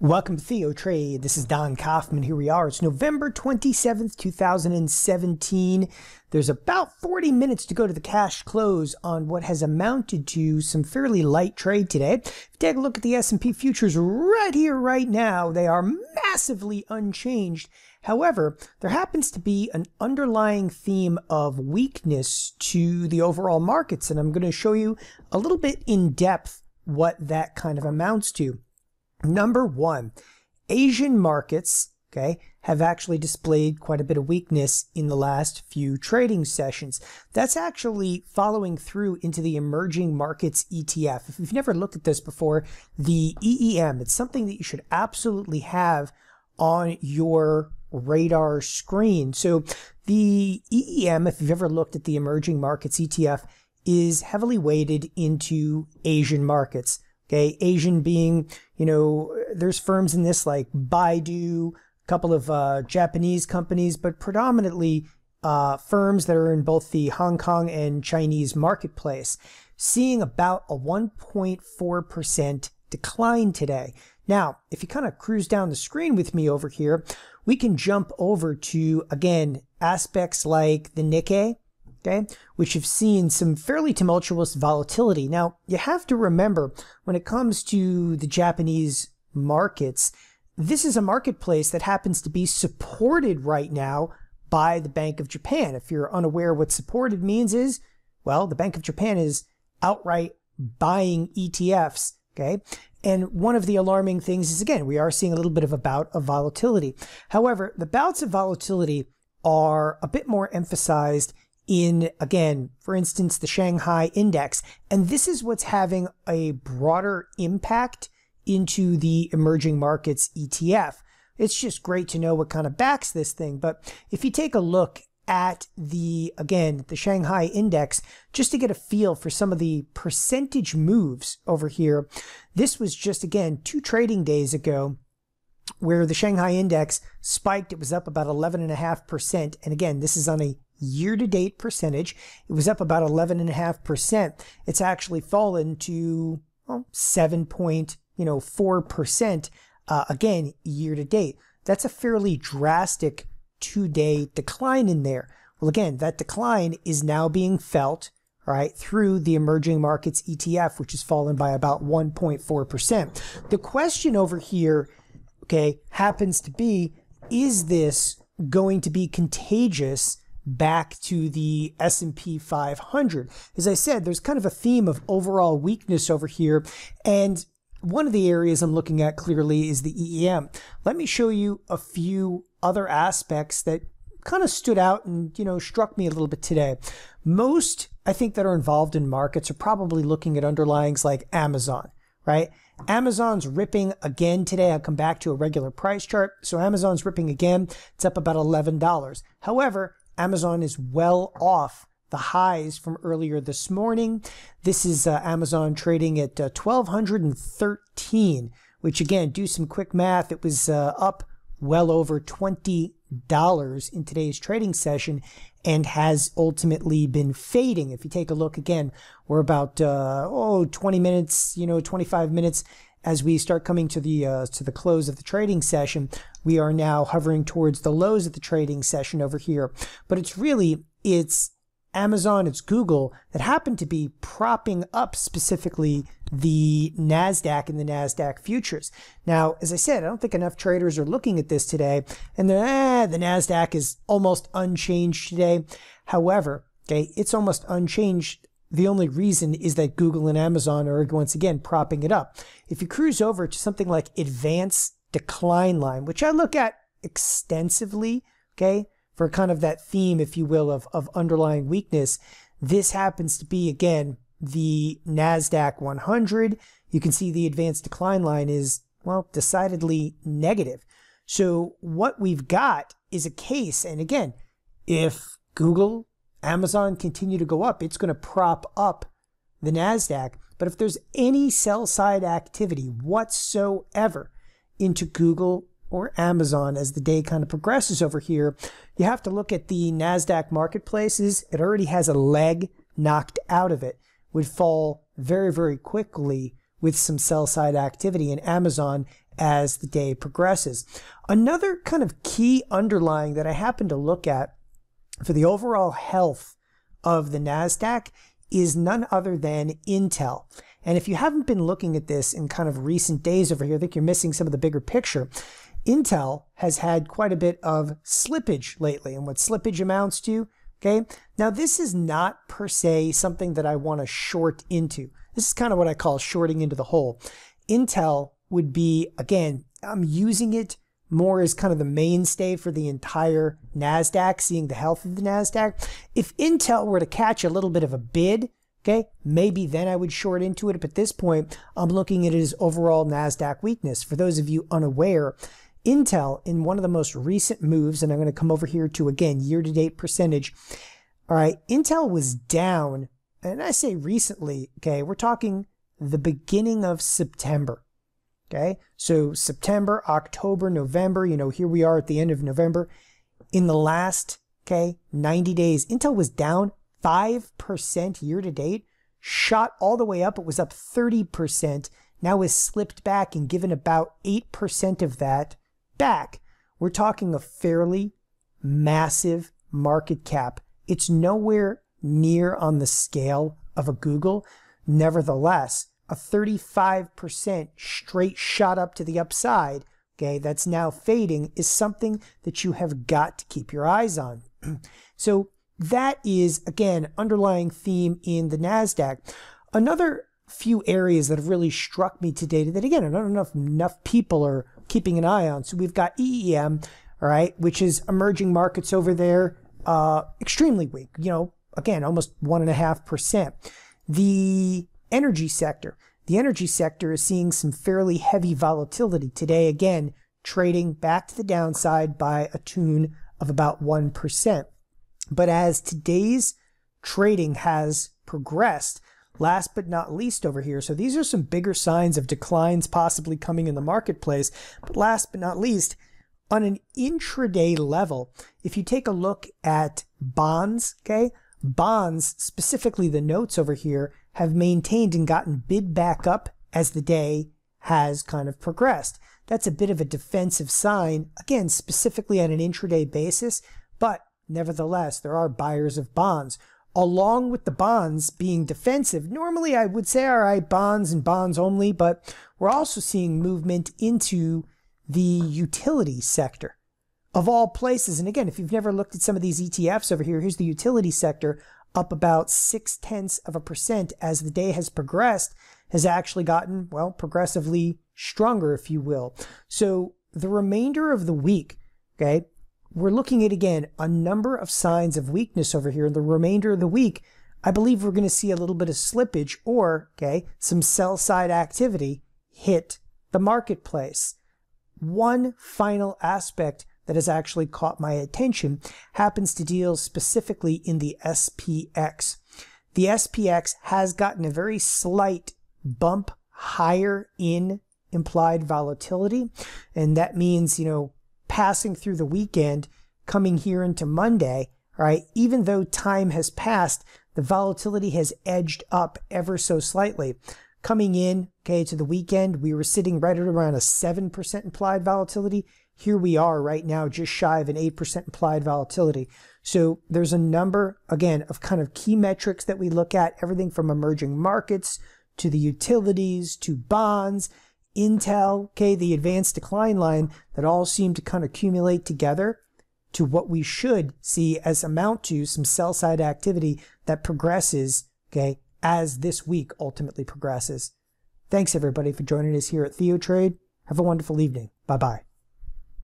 Welcome to TheoTrade. This is Don Kaufman. Here we are. It's November 27th, 2017. There's about 40 minutes to go to the cash close on what has amounted to some fairly light trade today. If you take a look at the S&P futures right here, right now, they are massively unchanged. However, there happens to be an underlying theme of weakness to the overall markets, and I'm going to show you a little bit in depth what that kind of amounts to. Number one, Asian markets, have actually displayed quite a bit of weakness in the last few trading sessions. That's actually following through into the emerging markets ETF. If you've never looked at this before, the EEM, it's something that you should absolutely have on your radar screen. So the EEM, if you've ever looked at the emerging markets ETF, is heavily weighted into Asian markets. Asian being, there's firms in this like Baidu, a couple of Japanese companies, but predominantly firms that are in both the Hong Kong and Chinese marketplace, seeing about a 1.4% decline today. Now, if you kind of cruise down the screen with me over here, we can jump over to, again, aspects like the Nikkei, which have seen some fairly tumultuous volatility. Now, you have to remember, when it comes to the Japanese markets, this is a marketplace that happens to be supported right now by the Bank of Japan. If you're unaware what supported means is, well, the Bank of Japan is outright buying ETFs, And one of the alarming things is, again, we are seeing a little bit of a bout of volatility. However, the bouts of volatility are a bit more emphasized in, again, for instance, the Shanghai index. And this is what's having a broader impact into the emerging markets ETF. It's just great to know what kind of backs this thing. But if you take a look at the Shanghai index, just to get a feel for some of the percentage moves over here, this was just, again, 2 trading days ago, where the Shanghai index spiked. It was up about 11.5%. And again, this is on a year-to-date percentage. It was up about 11.5%. It's actually fallen to 7.4%, again, year-to-date. That's a fairly drastic 2-day decline in there. Well, again, that decline is now being felt, through the emerging markets ETF, which has fallen by about 1.4%. The question over here, happens to be, is this going to be contagious back to the S&P 500? As I said, there's kind of a theme of overall weakness over here. And one of the areas I'm looking at clearly is the EEM. Let me show you a few other aspects that kind of stood out and, struck me a little bit today. Most, I think, that are involved in markets are probably looking at underlyings like Amazon, Amazon's ripping again today. I'll come back to a regular price chart. So Amazon's ripping again. It's up about $11. However, Amazon is well off the highs from earlier this morning. This is Amazon trading at 1,213, which, again, do some quick math. It was up well over $20 in today's trading session and has ultimately been fading. If you take a look again, we're about 20 minutes, 25 minutes as we start coming to the close of the trading session. We are now hovering towards the lows of the trading session over here. But it's Amazon, it's Google that happen to be propping up specifically the Nasdaq and the Nasdaq futures. Now, as I said, I don't think enough traders are looking at this today, and the Nasdaq is almost unchanged today. However, it's almost unchanged. The only reason is that Google and Amazon are, once again, propping it up. If you cruise over to something like advanced decline line, which I look at extensively, for kind of that theme, if you will, of underlying weakness, this happens to be, again, the Nasdaq 100. You can see the advanced decline line is, decidedly negative. So what we've got is a case, and again, if Google, Amazon continue to go up, it's going to prop up the Nasdaq. But if there's any sell side activity whatsoever into Google or Amazon as the day kind of progresses over here, you have to look at the Nasdaq marketplaces. It already has a leg knocked out of it. Would fall very, very quickly with some sell side activity, and Amazon as the day progresses. Another kind of key underlying that I happen to look at for the overall health of the Nasdaq is none other than Intel. And if you haven't been looking at this in kind of recent days over here, I think you're missing some of the bigger picture. Intel has had quite a bit of slippage lately, and what slippage amounts to, okay? Now, this is not per se something that I want to short into. This is kind of what I call shorting into the hole. Intel would be, again, I'm using it more as kind of the mainstay for the entire Nasdaq, seeing the health of the Nasdaq. If Intel were to catch a little bit of a bid, okay, maybe then I would short into it. But at this point, I'm looking at it as overall Nasdaq weakness. For those of you unaware, Intel, in one of the most recent moves, and I'm going to come over here to, again, year-to-date percentage. All right, Intel was down, and I say recently, okay, we're talking the beginning of September. Okay, so September, October, November, you know, here we are at the end of November. In the last, 90 days, Intel was down 5% year to date, shot all the way up. It was up 30%, now has slipped back and given about 8% of that back. We're talking a fairly massive market cap. It's nowhere near on the scale of a Google. Nevertheless, a 35% straight shot up to the upside, okay, that's now fading, is something that you have got to keep your eyes on. So that is, again, underlying theme in the Nasdaq. Another few areas that have really struck me today that, again, I don't know if enough people are keeping an eye on. So we've got EEM, all right, which is emerging markets over there, extremely weak, you know, again, almost 1.5%. The energy sector. The energy sector is seeing some fairly heavy volatility today, again, trading back to the downside by a tune of about 1%. But as today's trading has progressed, last but not least over here, so these are some bigger signs of declines possibly coming in the marketplace, but last but not least, on an intraday level, if you take a look at bonds, okay, bonds, specifically the notes over here, have maintained and gotten bid back up as the day has kind of progressed. That's a bit of a defensive sign, again, specifically on an intraday basis, but nevertheless, there are buyers of bonds. Along with the bonds being defensive, normally I would say, all right, bonds and bonds only, but we're also seeing movement into the utility sector of all places. And again, if you've never looked at some of these ETFs over here, here's the utility sector, up about 0.6% as the day has progressed, has actually gotten, well, progressively stronger, if you will. So the remainder of the week, okay, we're looking at, again, a number of signs of weakness over here. In the remainder of the week, I believe we're going to see a little bit of slippage or, okay, some sell-side activity hit the marketplace. One final aspect that has actually caught my attention happens to deal specifically in the SPX. The SPX has gotten a very slight bump higher in implied volatility, and that means, you know, passing through the weekend, coming here into Monday, all right, even though time has passed, the volatility has edged up ever so slightly. Coming in, okay, to the weekend, we were sitting right at around a 7% implied volatility. Here we are right now, just shy of an 8% implied volatility. So there's a number, again, of kind of key metrics that we look at, everything from emerging markets to the utilities to bonds, Intel, okay, the advanced decline line, that all seem to kind of accumulate together to what we should see as amount to some sell-side activity that progresses, okay, as this week ultimately progresses. Thanks, everybody, for joining us here at TheoTrade. Have a wonderful evening. Bye-bye.